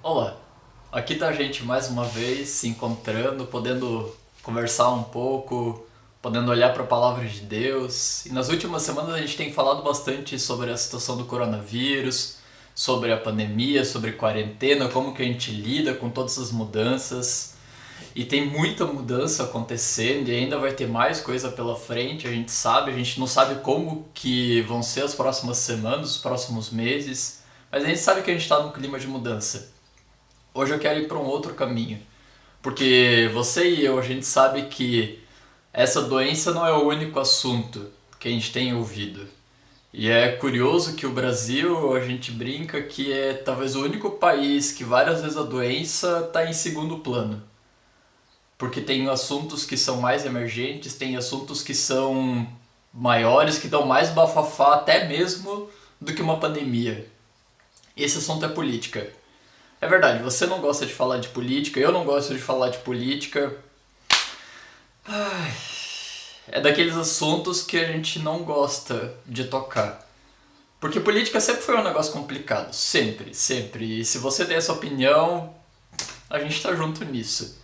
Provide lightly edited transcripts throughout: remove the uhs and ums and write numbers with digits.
Olá, aqui tá a gente mais uma vez se encontrando, podendo conversar um pouco, podendo olhar para a palavra de Deus. E nas últimas semanas a gente tem falado bastante sobre a situação do coronavírus, sobre a pandemia, sobre quarentena, como que a gente lida com todas as mudanças. E tem muita mudança acontecendo e ainda vai ter mais coisa pela frente, a gente não sabe como que vão ser as próximas semanas, os próximos meses, mas a gente sabe que a gente está num clima de mudança. Hoje eu quero ir para um outro caminho, porque você e eu, a gente sabe que essa doença não é o único assunto que a gente tem ouvido. E é curioso que o Brasil, a gente brinca que é talvez o único país que várias vezes a doença está em segundo plano. Porque tem assuntos que são mais emergentes, tem assuntos que são maiores, que dão mais bafafá até mesmo do que uma pandemia. Esse assunto é política. É verdade, você não gosta de falar de política, eu não gosto de falar de política. É daqueles assuntos que a gente não gosta de tocar. Porque política sempre foi um negócio complicado, sempre, sempre. E se você tem essa opinião, a gente tá junto nisso.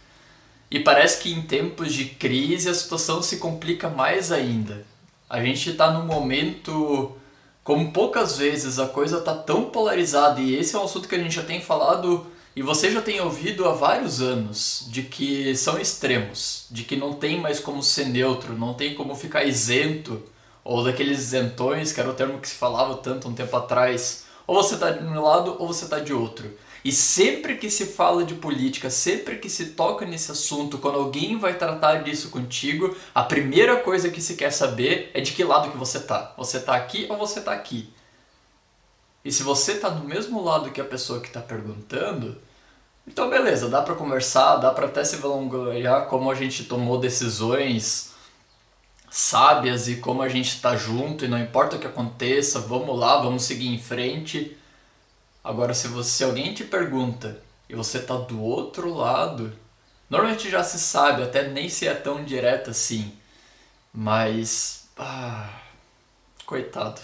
E parece que em tempos de crise a situação se complica mais ainda. A gente tá num momento, como poucas vezes, a coisa tá tão polarizada, e esse é um assunto que a gente já tem falado e você já tem ouvido há vários anos, de que são extremos, de que não tem mais como ser neutro, não tem como ficar isento, ou daqueles isentões, que era o termo que se falava tanto um tempo atrás. Ou você tá de um lado ou você tá de outro. E sempre que se fala de política, sempre que se toca nesse assunto, quando alguém vai tratar disso contigo, a primeira coisa que se quer saber é de que lado que você tá. Você tá aqui ou você tá aqui? E se você tá no mesmo lado que a pessoa que tá perguntando, então beleza, dá pra conversar, dá pra até se vangloriar como a gente tomou decisões sábias e como a gente tá junto e não importa o que aconteça, vamos lá, vamos seguir em frente. Agora, se alguém te pergunta e você tá do outro lado, normalmente já se sabe, até nem se é tão direto assim, mas. Coitado.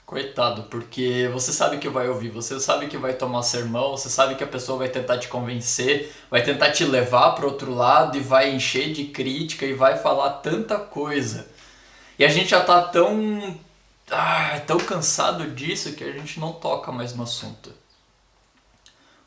Coitado, porque você sabe que vai ouvir, você sabe que vai tomar sermão, você sabe que a pessoa vai tentar te convencer, vai tentar te levar para outro lado e vai encher de crítica e vai falar tanta coisa. E a gente já tá tão cansado disso que a gente não toca mais no assunto.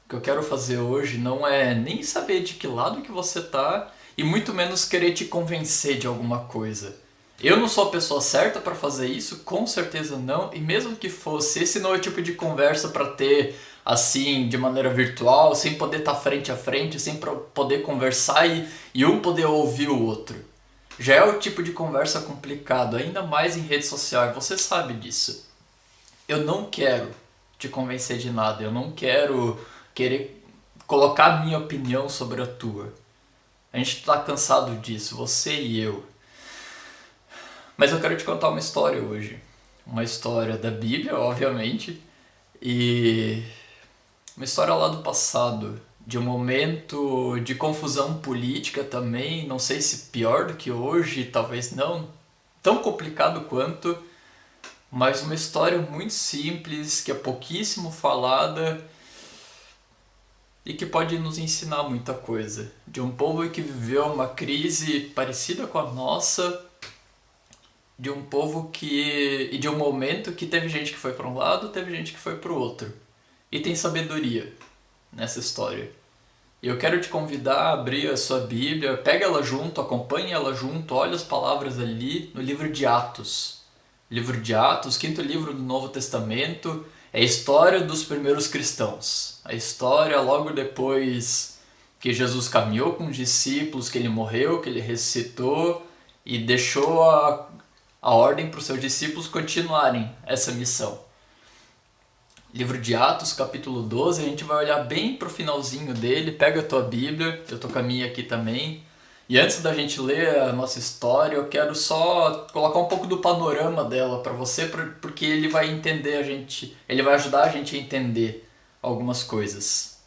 O que eu quero fazer hoje não é nem saber de que lado que você tá e muito menos querer te convencer de alguma coisa. Eu não sou a pessoa certa para fazer isso, com certeza não, e mesmo que fosse, esse não é o tipo de conversa para ter assim, de maneira virtual, sem poder estar frente a frente, sem poder conversar e um poder ouvir o outro. Já é o tipo de conversa complicado, ainda mais em rede social, e você sabe disso. Eu não quero te convencer de nada, eu não quero querer colocar a minha opinião sobre a tua. A gente tá cansado disso, você e eu. Mas eu quero te contar uma história hoje. Uma história da Bíblia, obviamente, e uma história lá do passado, de um momento de confusão política também, não sei se pior do que hoje, talvez não, tão complicado quanto, mas uma história muito simples, que é pouquíssimo falada e que pode nos ensinar muita coisa. De um povo que viveu uma crise parecida com a nossa, de um povo que. E de um momento que teve gente que foi para um lado, teve gente que foi para o outro. E tem sabedoria nessa história. E eu quero te convidar a abrir a sua Bíblia, pega ela junto, acompanhe ela junto, olha as palavras ali no livro de Atos. Livro de Atos, quinto livro do Novo Testamento, é a história dos primeiros cristãos. A história logo depois que Jesus caminhou com os discípulos, que ele morreu, que ele ressuscitou e deixou a ordem para os seus discípulos continuarem essa missão. Livro de Atos, capítulo 12, a gente vai olhar bem pro finalzinho dele, pega a tua Bíblia, eu tô com a minha aqui também. E antes da gente ler a nossa história, eu quero só colocar um pouco do panorama dela para você, porque ele vai entender a gente, ele vai ajudar a gente a entender algumas coisas.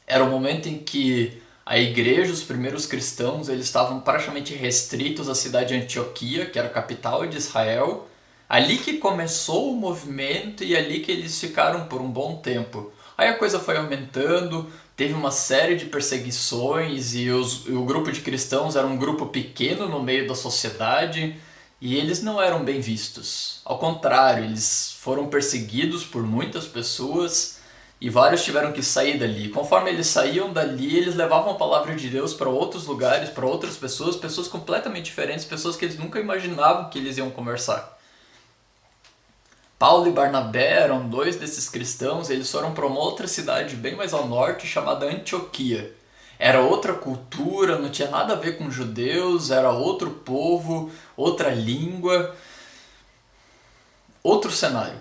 Era um momento em que a igreja, os primeiros cristãos, eles estavam praticamente restritos à cidade de Antioquia, que era a capital de Israel. Ali que começou o movimento e ali que eles ficaram por um bom tempo. Aí a coisa foi aumentando, teve uma série de perseguições e o grupo de cristãos era um grupo pequeno no meio da sociedade e eles não eram bem vistos. Ao contrário, eles foram perseguidos por muitas pessoas e vários tiveram que sair dali. Conforme eles saíam dali, eles levavam a palavra de Deus para outros lugares, para outras pessoas, pessoas completamente diferentes, pessoas que eles nunca imaginavam que eles iam conversar. Paulo e Barnabé eram dois desses cristãos, eles foram para uma outra cidade bem mais ao norte chamada Antioquia. Era outra cultura, não tinha nada a ver com judeus, era outro povo, outra língua, outro cenário.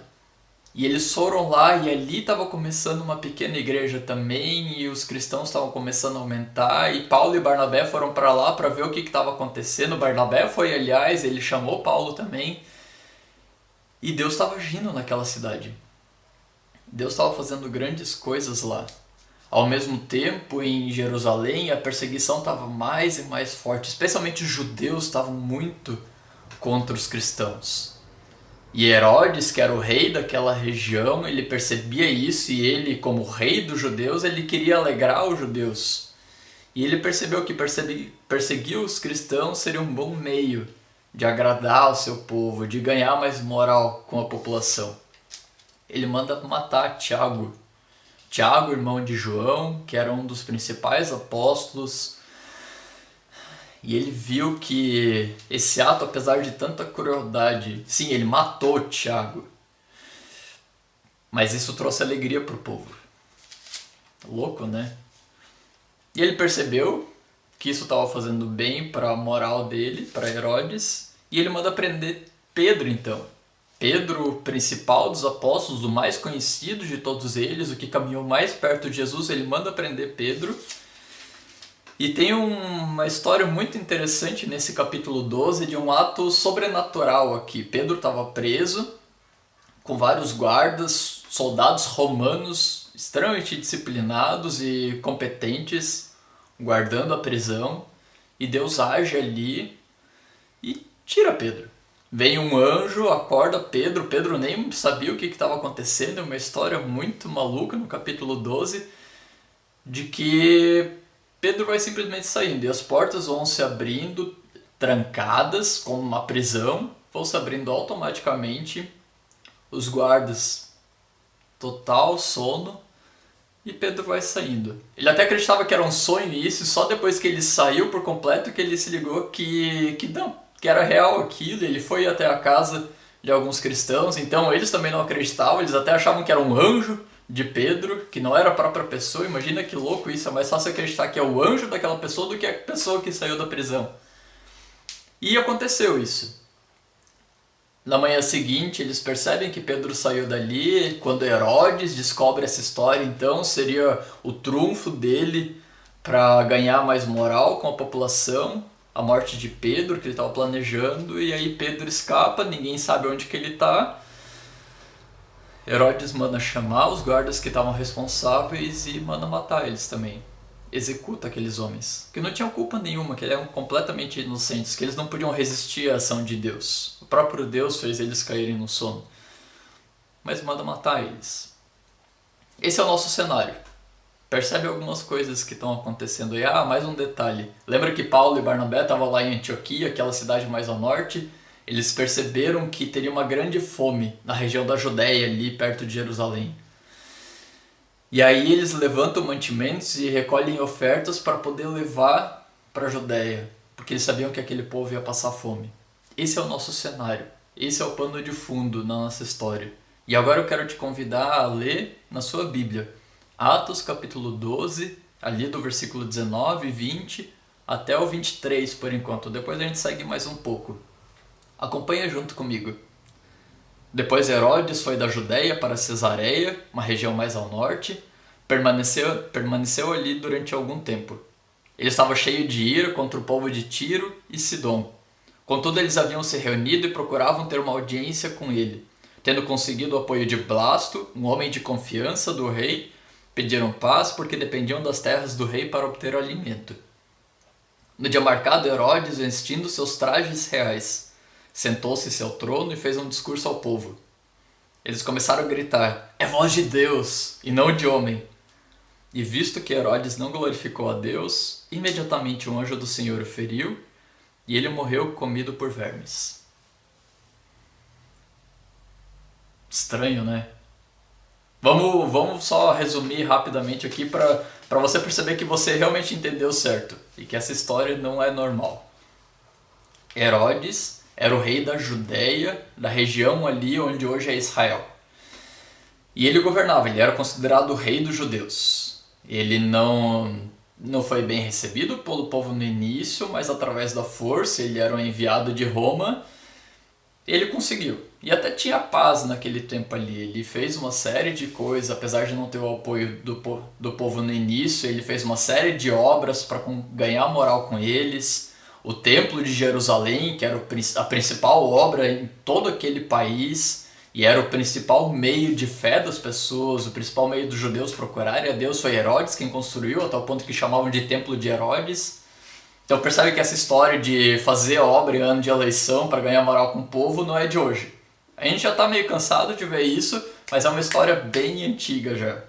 E eles foram lá e ali estava começando uma pequena igreja também e os cristãos estavam começando a aumentar e Paulo e Barnabé foram para lá para ver o que estava acontecendo. Barnabé foi, aliás, ele chamou Paulo também e Deus estava agindo naquela cidade. Deus estava fazendo grandes coisas lá. Ao mesmo tempo, em Jerusalém, a perseguição estava mais e mais forte, especialmente os judeus estavam muito contra os cristãos. E Herodes, que era o rei daquela região, ele percebia isso e ele, como rei dos judeus, ele queria alegrar os judeus. E ele percebeu que perseguir os cristãos seria um bom meio de agradar o seu povo, de ganhar mais moral com a população. Ele manda matar Tiago. Tiago, irmão de João, que era um dos principais apóstolos. E ele viu que esse ato, apesar de tanta crueldade, sim, ele matou Tiago. Mas isso trouxe alegria para o povo. Louco, né? E ele percebeu que isso estava fazendo bem para a moral dele, para Herodes, e ele manda prender Pedro então. Pedro, o principal dos apóstolos, o mais conhecido de todos eles, o que caminhou mais perto de Jesus, ele manda prender Pedro. E tem uma história muito interessante nesse capítulo 12 de um ato sobrenatural aqui. Pedro estava preso com vários guardas, soldados romanos extremamente disciplinados e competentes, guardando a prisão. E Deus age ali e tira Pedro. Vem um anjo, acorda Pedro. Pedro nem sabia o que estava acontecendo. É uma história muito maluca no capítulo 12 de que Pedro vai simplesmente saindo e as portas vão se abrindo, trancadas, como uma prisão, vão se abrindo automaticamente, os guardas, total sono, e Pedro vai saindo. Ele até acreditava que era um sonho isso, e só depois que ele saiu por completo que ele se ligou que não, que era real aquilo. Ele foi até a casa de alguns cristãos, então eles também não acreditavam, eles até achavam que era um anjo de Pedro, que não era a própria pessoa. Imagina que louco isso, é mais fácil acreditar que é o anjo daquela pessoa do que a pessoa que saiu da prisão. E aconteceu isso. Na manhã seguinte, eles percebem que Pedro saiu dali. Quando Herodes descobre essa história, então seria o trunfo dele para ganhar mais moral com a população, a morte de Pedro, que ele estava planejando, e aí Pedro escapa, ninguém sabe onde que ele está. Herodes manda chamar os guardas que estavam responsáveis e manda matar eles também. Executa aqueles homens, que não tinham culpa nenhuma, que eles eram completamente inocentes, que eles não podiam resistir à ação de Deus. O próprio Deus fez eles caírem no sono. Mas manda matar eles. Esse é o nosso cenário. Percebe algumas coisas que estão acontecendo aí. Mais um detalhe. Lembra que Paulo e Barnabé estavam lá em Antioquia, aquela cidade mais ao norte? Eles perceberam que teria uma grande fome na região da Judéia, ali perto de Jerusalém. E aí eles levantam mantimentos e recolhem ofertas para poder levar para a Judéia, porque eles sabiam que aquele povo ia passar fome. Esse é o nosso cenário, esse é o pano de fundo na nossa história. E agora eu quero te convidar a ler na sua Bíblia, Atos capítulo 12, ali do versículo 19, 20 até o 23 por enquanto. Depois a gente segue mais um pouco. Acompanha junto comigo. Depois Herodes foi da Judéia para Cesareia, uma região mais ao norte, permaneceu ali durante algum tempo. Ele estava cheio de ira contra o povo de Tiro e Sidom. Contudo, eles haviam se reunido e procuravam ter uma audiência com ele. Tendo conseguido o apoio de Blasto, um homem de confiança do rei, pediram paz porque dependiam das terras do rei para obter alimento. No dia marcado, Herodes, vestindo seus trajes reais, sentou-se em seu trono e fez um discurso ao povo. Eles começaram a gritar: é voz de Deus e não de homem. E visto que Herodes não glorificou a Deus, imediatamente um anjo do Senhor o feriu e ele morreu comido por vermes. Estranho, né? Vamos só resumir rapidamente aqui para você perceber que você realmente entendeu certo e que essa história não é normal. Herodes era o rei da Judéia, da região ali onde hoje é Israel. E ele governava, ele era considerado o rei dos judeus. Ele não foi bem recebido pelo povo no início, mas através da força, ele era um enviado de Roma, ele conseguiu. E até tinha paz naquele tempo ali. Ele fez uma série de coisas, apesar de não ter o apoio do povo no início, ele fez uma série de obras para ganhar moral com eles. O Templo de Jerusalém, que era a principal obra em todo aquele país, e era o principal meio de fé das pessoas, o principal meio dos judeus procurarem a Deus, foi Herodes quem construiu, até o ponto que chamavam de Templo de Herodes. Então percebe que essa história de fazer obra em ano de eleição para ganhar moral com o povo não é de hoje. A gente já está meio cansado de ver isso, mas é uma história bem antiga já.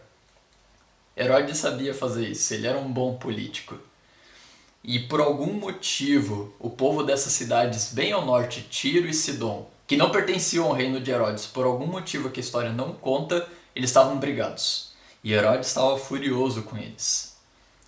Herodes sabia fazer isso, ele era um bom político. E por algum motivo, o povo dessas cidades bem ao norte, Tiro e Sidom, que não pertenciam ao reino de Herodes, por algum motivo que a história não conta, eles estavam brigados. E Herodes estava furioso com eles.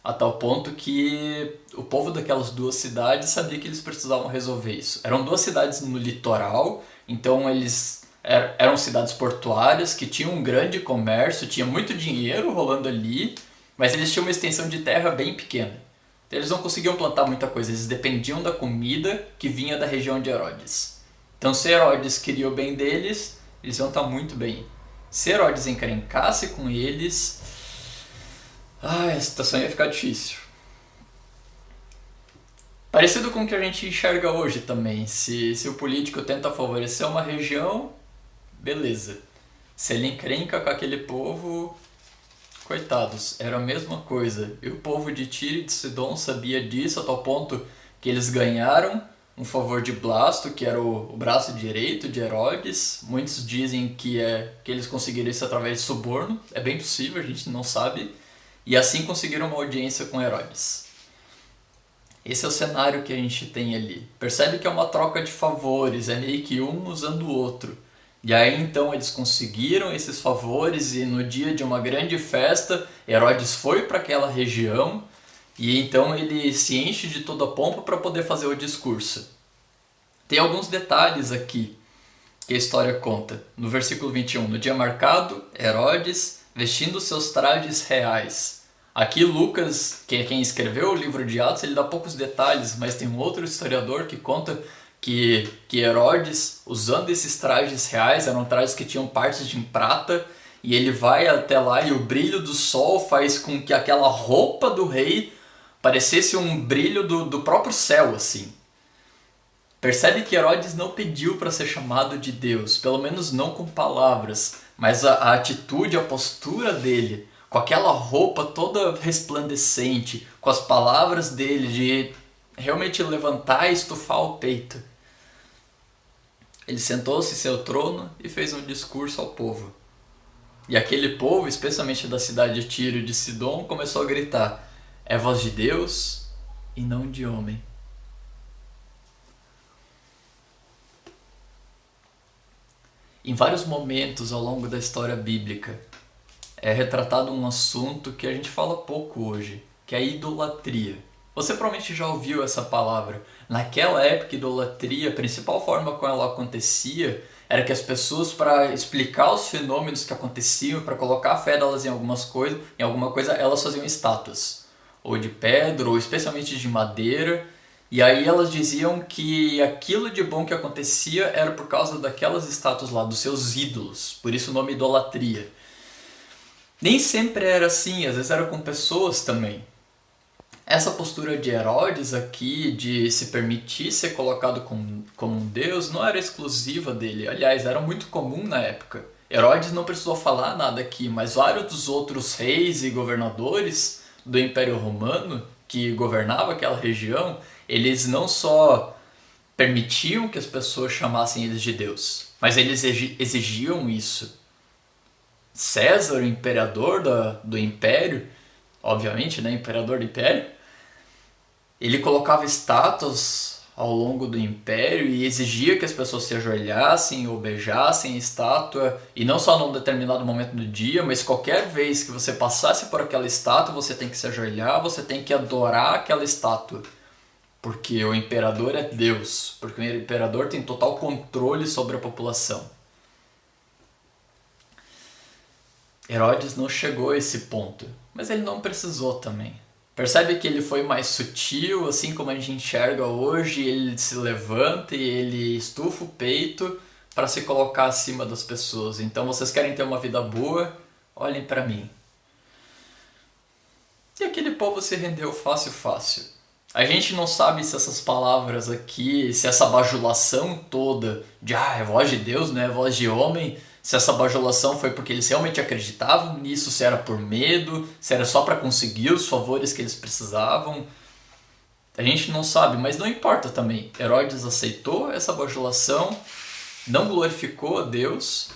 A tal ponto que o povo daquelas duas cidades sabia que eles precisavam resolver isso. Eram duas cidades no litoral, então eles eram cidades portuárias que tinham um grande comércio, tinha muito dinheiro rolando ali, mas eles tinham uma extensão de terra bem pequena. Então eles não conseguiam plantar muita coisa, eles dependiam da comida que vinha da região de Herodes. Então se Herodes queria o bem deles, eles iam estar muito bem. Se Herodes encrencasse com eles, a situação ia ficar difícil. Parecido com o que a gente enxerga hoje também. Se o político tenta favorecer uma região, beleza. Se ele encrenca com aquele povo, coitados, era a mesma coisa. E o povo de Tiro e de Sidom sabia disso a tal ponto que eles ganharam um favor de Blasto, que era o braço direito de Herodes. Muitos dizem que eles conseguiram isso através de suborno. É bem possível, a gente não sabe. E assim conseguiram uma audiência com Herodes. Esse é o cenário que a gente tem ali. Percebe que é uma troca de favores, é meio que um usando o outro. E aí então eles conseguiram esses favores e no dia de uma grande festa, Herodes foi para aquela região e então ele se enche de toda a pompa para poder fazer o discurso. Tem alguns detalhes aqui que a história conta. No versículo 21, no dia marcado, Herodes, vestindo seus trajes reais. Aqui Lucas, que é quem escreveu o livro de Atos, ele dá poucos detalhes, mas tem um outro historiador que conta que Herodes, usando esses trajes reais, eram trajes que tinham partes de prata, e ele vai até lá e o brilho do sol faz com que aquela roupa do rei parecesse um brilho do próprio céu, assim. Percebe que Herodes não pediu para ser chamado de Deus, pelo menos não com palavras, mas a atitude, a postura dele, com aquela roupa toda resplandecente, com as palavras dele de realmente levantar e estufar o peito. Ele sentou-se em seu trono e fez um discurso ao povo. E aquele povo, especialmente da cidade de Tiro e de Sidom, começou a gritar: é voz de Deus e não de homem. Em vários momentos ao longo da história bíblica, é retratado um assunto que a gente fala pouco hoje, que é a idolatria. Você provavelmente já ouviu essa palavra. Naquela época, idolatria, a principal forma como ela acontecia era que as pessoas, para explicar os fenômenos que aconteciam, para colocar a fé delas em alguma coisa, elas faziam estátuas. Ou de pedra, ou especialmente de madeira. E aí elas diziam que aquilo de bom que acontecia era por causa daquelas estátuas lá, dos seus ídolos. Por isso o nome idolatria. Nem sempre era assim, às vezes era com pessoas também. Essa postura de Herodes aqui, de se permitir ser colocado como um deus, não era exclusiva dele. Aliás, era muito comum na época. Herodes não precisou falar nada aqui, mas vários dos outros reis e governadores do Império Romano, que governava aquela região, eles não só permitiam que as pessoas chamassem eles de Deus, mas eles exigiam isso. César, o imperador do império, obviamente, né, imperador do império, ele colocava estátuas ao longo do império e exigia que as pessoas se ajoelhassem ou beijassem a estátua, e não só num determinado momento do dia, mas qualquer vez que você passasse por aquela estátua, você tem que se ajoelhar, você tem que adorar aquela estátua. Porque o imperador é Deus, porque o imperador tem total controle sobre a população. Herodes não chegou a esse ponto, mas ele não precisou também. Percebe que ele foi mais sutil, assim como a gente enxerga hoje, ele se levanta e ele estufa o peito para se colocar acima das pessoas. Então, vocês querem ter uma vida boa? Olhem para mim. E aquele povo se rendeu fácil, fácil. A gente não sabe se essas palavras aqui, se essa bajulação toda de é voz de Deus, não é voz de homem, se essa bajulação foi porque eles realmente acreditavam nisso, se era por medo, se era só para conseguir os favores que eles precisavam. A gente não sabe, mas não importa também. Herodes aceitou essa bajulação, não glorificou a Deus.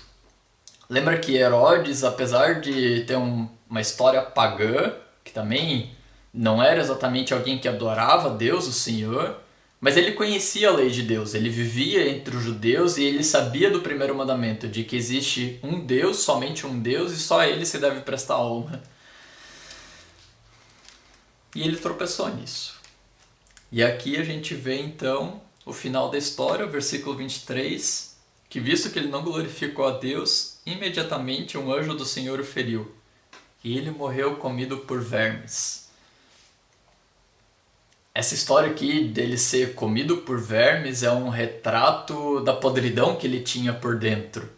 Lembra que Herodes, apesar de ter uma história pagã, que também não era exatamente alguém que adorava Deus, o Senhor, mas ele conhecia a lei de Deus, ele vivia entre os judeus e ele sabia do primeiro mandamento, de que existe um Deus, somente um Deus, e só a ele se deve prestar honra. E ele tropeçou nisso. E aqui a gente vê então o final da história, o versículo 23, que visto que ele não glorificou a Deus, imediatamente um anjo do Senhor o feriu, e ele morreu comido por vermes. Essa história aqui dele ser comido por vermes é um retrato da podridão que ele tinha por dentro.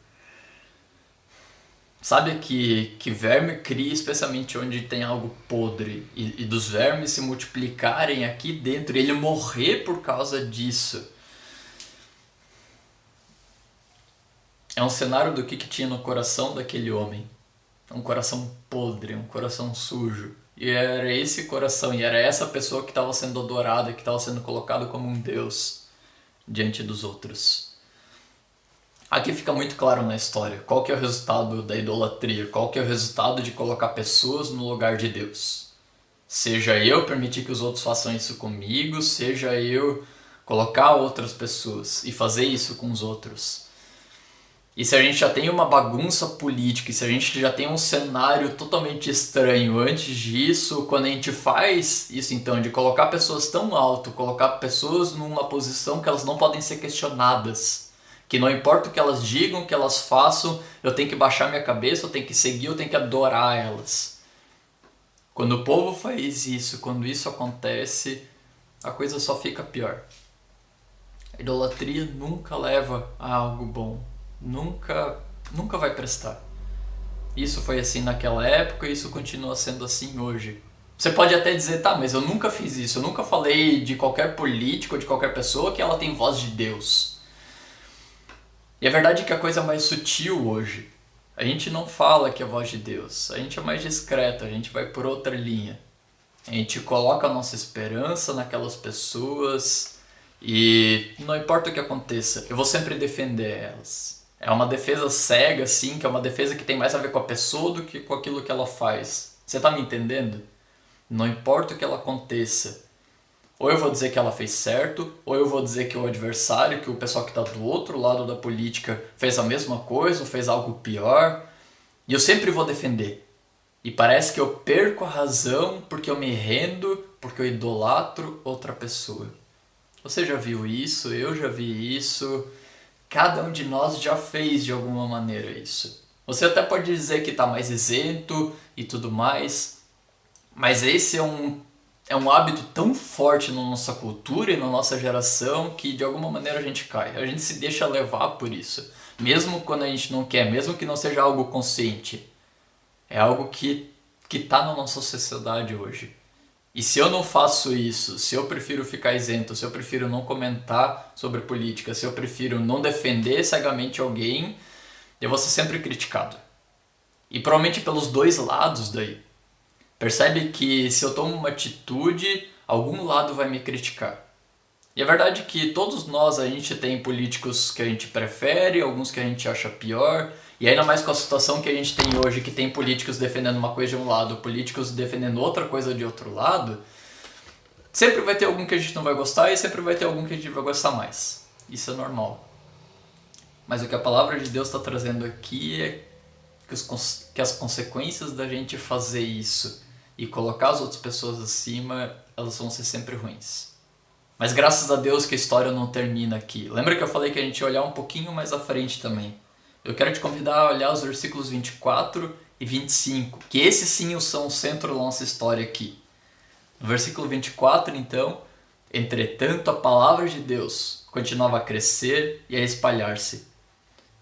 Sabe que verme cria especialmente onde tem algo podre, e dos vermes se multiplicarem aqui dentro, e ele morrer por causa disso. É um cenário do que tinha no coração daquele homem. Um coração podre, um coração sujo. E era esse coração, e era essa pessoa que estava sendo adorada, que estava sendo colocado como um Deus diante dos outros. Aqui fica muito claro na história qual que é o resultado da idolatria, qual que é o resultado de colocar pessoas no lugar de Deus. Seja eu permitir que os outros façam isso comigo, seja eu colocar outras pessoas e fazer isso com os outros. E se a gente já tem uma bagunça política, e se a gente já tem um cenário totalmente estranho antes disso, quando a gente faz isso então, de colocar pessoas tão alto, colocar pessoas numa posição que elas não podem ser questionadas, que não importa o que elas digam, o que elas façam, eu tenho que baixar minha cabeça, eu tenho que seguir, eu tenho que adorar elas. Quando o povo faz isso, quando isso acontece, a coisa só fica pior. A idolatria nunca leva a algo bom. Nunca vai prestar. Isso foi assim naquela época e isso continua sendo assim hoje. Você pode até dizer, tá, mas eu nunca fiz isso, eu nunca falei de qualquer político ou de qualquer pessoa que ela tem voz de Deus. E a verdade é que a coisa é mais sutil hoje. A gente não fala que é a voz de Deus, a gente é mais discreto, a gente vai por outra linha. A gente coloca a nossa esperança naquelas pessoas e não importa o que aconteça, eu vou sempre defender elas. É uma defesa cega, assim, que é uma defesa que tem mais a ver com a pessoa do que com aquilo que ela faz. Você tá me entendendo? Não importa o que ela aconteça. Ou eu vou dizer que ela fez certo, ou eu vou dizer que o adversário, que o pessoal que está do outro lado da política fez a mesma coisa, ou fez algo pior. E eu sempre vou defender. E parece que eu perco a razão porque eu me rendo, porque eu idolatro outra pessoa. Você já viu isso? Eu já vi isso. Cada um de nós já fez de alguma maneira isso. Você até pode dizer que está mais isento e tudo mais, mas esse é um hábito tão forte na nossa cultura e na nossa geração que de alguma maneira a gente cai. A gente se deixa levar por isso, mesmo quando a gente não quer, mesmo que não seja algo consciente. É algo que está na nossa sociedade hoje. E se eu não faço isso, se eu prefiro ficar isento, se eu prefiro não comentar sobre política, se eu prefiro não defender cegamente alguém, eu vou ser sempre criticado. E provavelmente pelos dois lados daí. Percebe que se eu tomo uma atitude, algum lado vai me criticar. E a verdade é que todos nós, a gente tem políticos que a gente prefere, alguns que a gente acha pior, E ainda mais com a situação que a gente tem hoje, que tem políticos defendendo uma coisa de um lado, políticos defendendo outra coisa de outro lado, sempre vai ter algum que a gente não vai gostar e sempre vai ter algum que a gente vai gostar mais. Isso é normal. Mas o que a palavra de Deus está trazendo aqui é que as consequências da gente fazer isso e colocar as outras pessoas acima, elas vão ser sempre ruins. Mas graças a Deus que a história não termina aqui. Lembra que eu falei que a gente ia olhar um pouquinho mais à frente também? Eu quero te convidar a olhar os versículos 24 e 25, que esses sim são o centro da nossa história aqui. No versículo 24, então, entretanto a palavra de Deus continuava a crescer e a espalhar-se.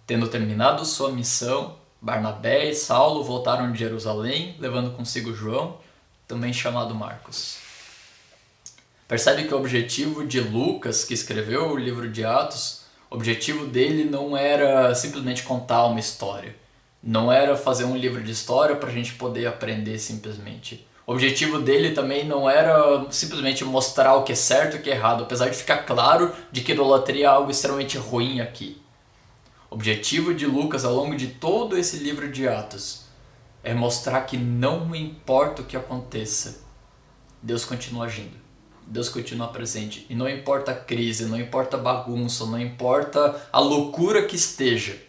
Tendo terminado sua missão, Barnabé e Saulo voltaram de Jerusalém, levando consigo João, também chamado Marcos. Percebe que o objetivo de Lucas, que escreveu o livro de Atos, o objetivo dele não era simplesmente contar uma história. Não era fazer um livro de história para a gente poder aprender simplesmente. O objetivo dele também não era simplesmente mostrar o que é certo e o que é errado, apesar de ficar claro de que idolatria é algo extremamente ruim aqui. O objetivo de Lucas ao longo de todo esse livro de Atos é mostrar que não importa o que aconteça, Deus continua agindo. Deus continua presente. E não importa a crise, não importa a bagunça, não importa a loucura que esteja.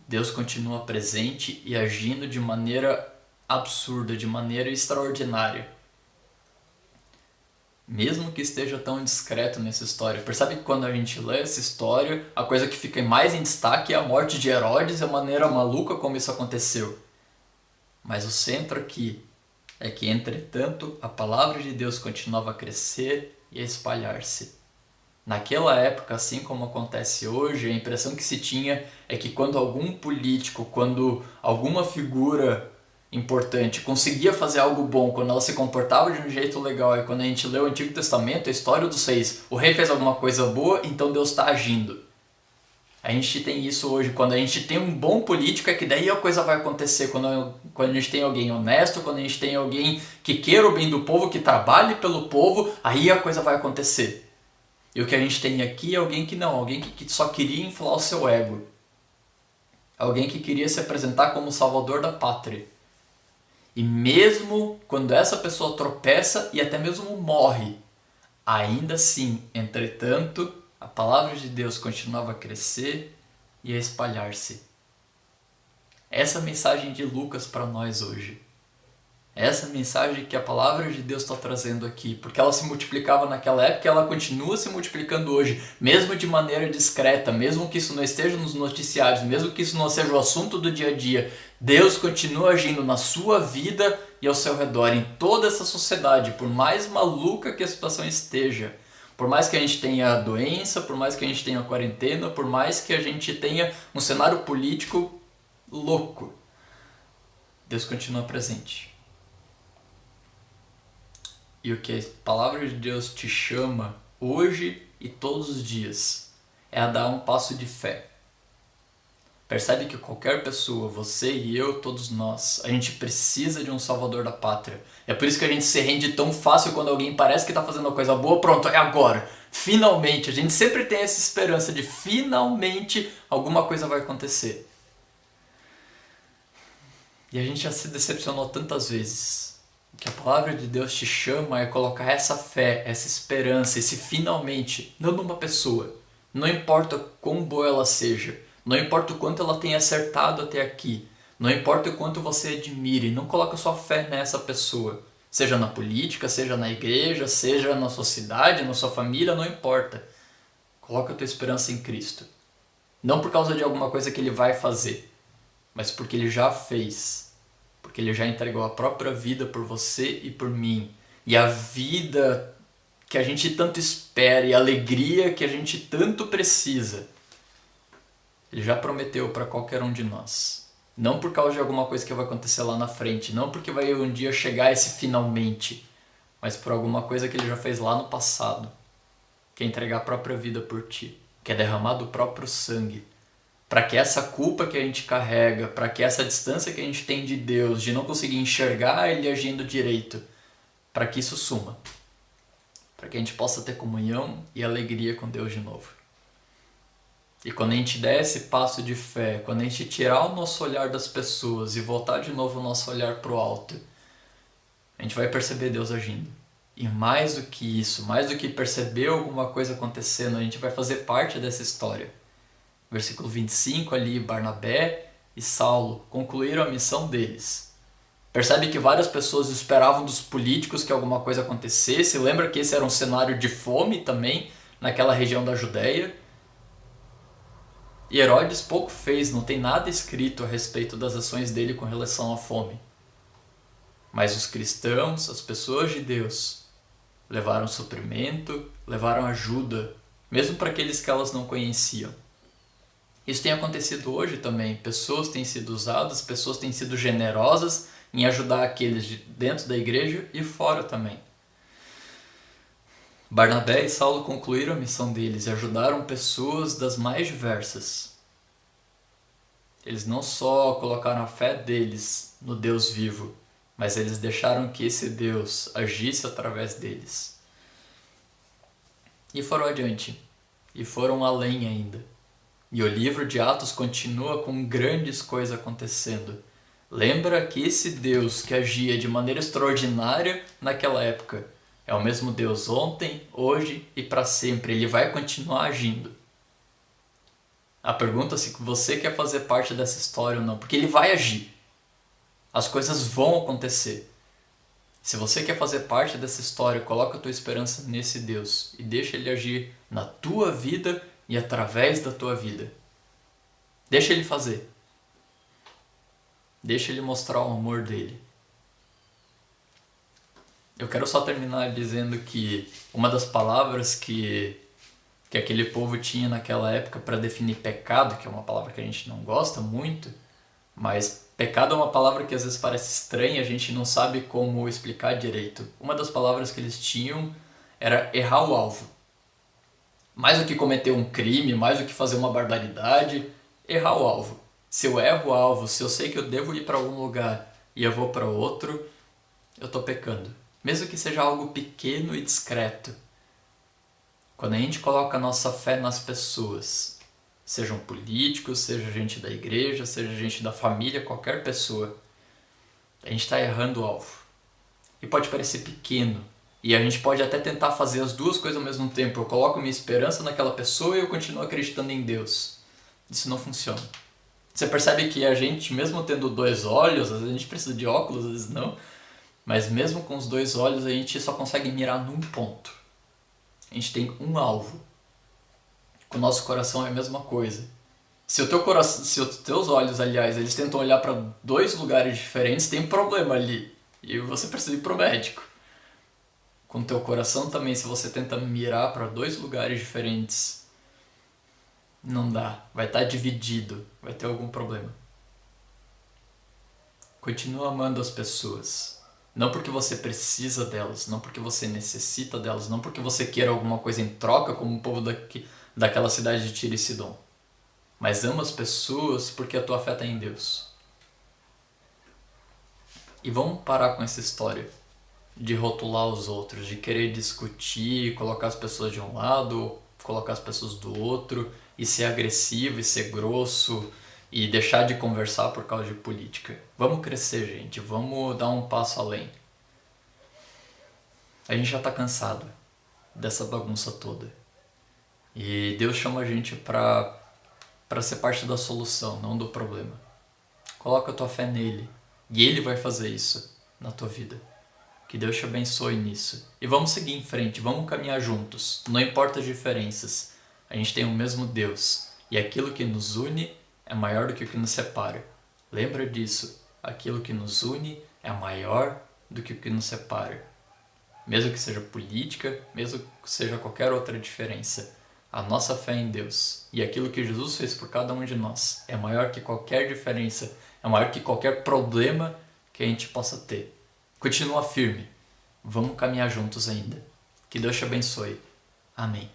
Deus continua presente e agindo de maneira absurda, de maneira extraordinária. Mesmo que esteja tão discreto nessa história. Percebe que quando a gente lê essa história, a coisa que fica mais em destaque é a morte de Herodes e a maneira maluca como isso aconteceu. Mas o centro aqui é que, entretanto, a palavra de Deus continuava a crescer e a espalhar-se. Naquela época, assim como acontece hoje, a impressão que se tinha é que quando algum político, quando alguma figura importante conseguia fazer algo bom, quando ela se comportava de um jeito legal, e quando a gente lê o Antigo Testamento, a história dos reis, o rei fez alguma coisa boa, então Deus está agindo. A gente tem isso hoje, quando a gente tem um bom político, é que daí a coisa vai acontecer, quando a gente tem alguém honesto, quando a gente tem alguém que queira o bem do povo, que trabalhe pelo povo, aí a coisa vai acontecer. E o que a gente tem aqui é alguém que não, alguém que só queria inflar o seu ego. Alguém que queria se apresentar como o salvador da pátria. E mesmo quando essa pessoa tropeça e até mesmo morre, ainda assim, entretanto, a palavra de Deus continuava a crescer e a espalhar-se. Essa é a mensagem de Lucas para nós hoje. Essa é a mensagem que a palavra de Deus está trazendo aqui, porque ela se multiplicava naquela época e ela continua se multiplicando hoje, mesmo de maneira discreta, mesmo que isso não esteja nos noticiários, mesmo que isso não seja o assunto do dia a dia. Deus continua agindo na sua vida e ao seu redor, em toda essa sociedade, por mais maluca que a situação esteja. Por mais que a gente tenha doença, por mais que a gente tenha quarentena, por mais que a gente tenha um cenário político louco, Deus continua presente. E o que a palavra de Deus te chama hoje e todos os dias é a dar um passo de fé. Percebe que qualquer pessoa, você e eu, todos nós, a gente precisa de um salvador da pátria. É por isso que a gente se rende tão fácil quando alguém parece que está fazendo uma coisa boa. Pronto, é agora. Finalmente. A gente sempre tem essa esperança de finalmente alguma coisa vai acontecer. E a gente já se decepcionou tantas vezes. O que a palavra de Deus te chama é colocar essa fé, essa esperança, esse finalmente, não numa pessoa. Não importa quão boa ela seja. Não importa o quanto ela tenha acertado até aqui. Não importa o quanto você admire. Não coloca sua fé nessa pessoa. Seja na política, seja na igreja, seja na sua cidade, na sua família, não importa. Coloca a tua esperança em Cristo. Não por causa de alguma coisa que Ele vai fazer, mas porque Ele já fez. Porque Ele já entregou a própria vida por você e por mim. E a vida que a gente tanto espera e a alegria que a gente tanto precisa, Ele já prometeu para qualquer um de nós. Não por causa de alguma coisa que vai acontecer lá na frente. Não porque vai um dia chegar esse finalmente. Mas por alguma coisa que Ele já fez lá no passado. Que é entregar a própria vida por ti. Que é derramar do próprio sangue. Para que essa culpa que a gente carrega, para que essa distância que a gente tem de Deus, de não conseguir enxergar Ele agindo direito, para que isso suma. Para que a gente possa ter comunhão e alegria com Deus de novo. E quando a gente der esse passo de fé, quando a gente tirar o nosso olhar das pessoas e voltar de novo o nosso olhar para o alto, a gente vai perceber Deus agindo. E mais do que isso, mais do que perceber alguma coisa acontecendo, a gente vai fazer parte dessa história. Versículo 25 ali, Barnabé e Saulo concluíram a missão deles. Percebe que várias pessoas esperavam dos políticos que alguma coisa acontecesse. Lembra que esse era um cenário de fome também, naquela região da Judéia. E Herodes pouco fez, não tem nada escrito a respeito das ações dele com relação à fome. Mas os cristãos, as pessoas de Deus, levaram suprimento, levaram ajuda, mesmo para aqueles que elas não conheciam. Isso tem acontecido hoje também. Pessoas têm sido usadas, pessoas têm sido generosas em ajudar aqueles de dentro da igreja e fora também. Barnabé e Saulo concluíram a missão deles e ajudaram pessoas das mais diversas. Eles não só colocaram a fé deles no Deus vivo, mas eles deixaram que esse Deus agisse através deles. E foram adiante, e foram além ainda. E o livro de Atos continua com grandes coisas acontecendo. Lembra que esse Deus que agia de maneira extraordinária naquela época é o mesmo Deus ontem, hoje e para sempre. Ele vai continuar agindo. A pergunta é se você quer fazer parte dessa história ou não, porque ele vai agir. As coisas vão acontecer. Se você quer fazer parte dessa história, coloca a tua esperança nesse Deus e deixa ele agir na tua vida e através da tua vida. Deixa ele fazer. Deixa ele mostrar o amor dele. Eu quero só terminar dizendo que uma das palavras que aquele povo tinha naquela época para definir pecado, que é uma palavra que a gente não gosta muito, mas pecado é uma palavra que às vezes parece estranha, a gente não sabe como explicar direito. Uma das palavras que eles tinham era errar o alvo. Mais do que cometer um crime, mais do que fazer uma barbaridade, errar o alvo. Se eu erro o alvo, se eu sei que eu devo ir para algum lugar e eu vou para outro, eu estou pecando. Mesmo que seja algo pequeno e discreto. Quando a gente coloca a nossa fé nas pessoas, sejam políticos, seja gente da igreja, seja gente da família, qualquer pessoa, a gente está errando o alvo. E pode parecer pequeno. E a gente pode até tentar fazer as duas coisas ao mesmo tempo. Eu coloco minha esperança naquela pessoa e eu continuo acreditando em Deus. Isso não funciona. Você percebe que a gente, mesmo tendo dois olhos, às vezes a gente precisa de óculos, às vezes não, mas mesmo com os dois olhos a gente só consegue mirar num ponto. A gente tem um alvo. Com o nosso coração é a mesma coisa. Se os teus olhos, aliás, eles tentam olhar para dois lugares diferentes, tem um problema ali. E você precisa ir pro médico. Com o teu coração também, se você tenta mirar para dois lugares diferentes, não dá. Vai estar dividido. Vai ter algum problema. Continua amando as pessoas. Não porque você precisa delas, não porque você necessita delas, não porque você queira alguma coisa em troca, como o povo daquela cidade de Tiro e Sidom. Mas ama as pessoas porque a tua fé está em Deus. E vamos parar com essa história de rotular os outros, de querer discutir, colocar as pessoas de um lado, colocar as pessoas do outro, e ser agressivo, e ser grosso, e deixar de conversar por causa de política. Vamos crescer, gente. Vamos dar um passo além. A gente já está cansado dessa bagunça toda. E Deus chama a gente para ser parte da solução, não do problema. Coloca a tua fé nele. E ele vai fazer isso na tua vida. Que Deus te abençoe nisso. E vamos seguir em frente, vamos caminhar juntos. Não importa as diferenças. A gente tem o mesmo Deus. E aquilo que nos une é maior do que o que nos separa. Lembra disso. Aquilo que nos une é maior do que o que nos separa. Mesmo que seja política, mesmo que seja qualquer outra diferença. A nossa fé em Deus e aquilo que Jesus fez por cada um de nós é maior que qualquer diferença, é maior que qualquer problema que a gente possa ter. Continua firme. Vamos caminhar juntos ainda. Que Deus te abençoe. Amém.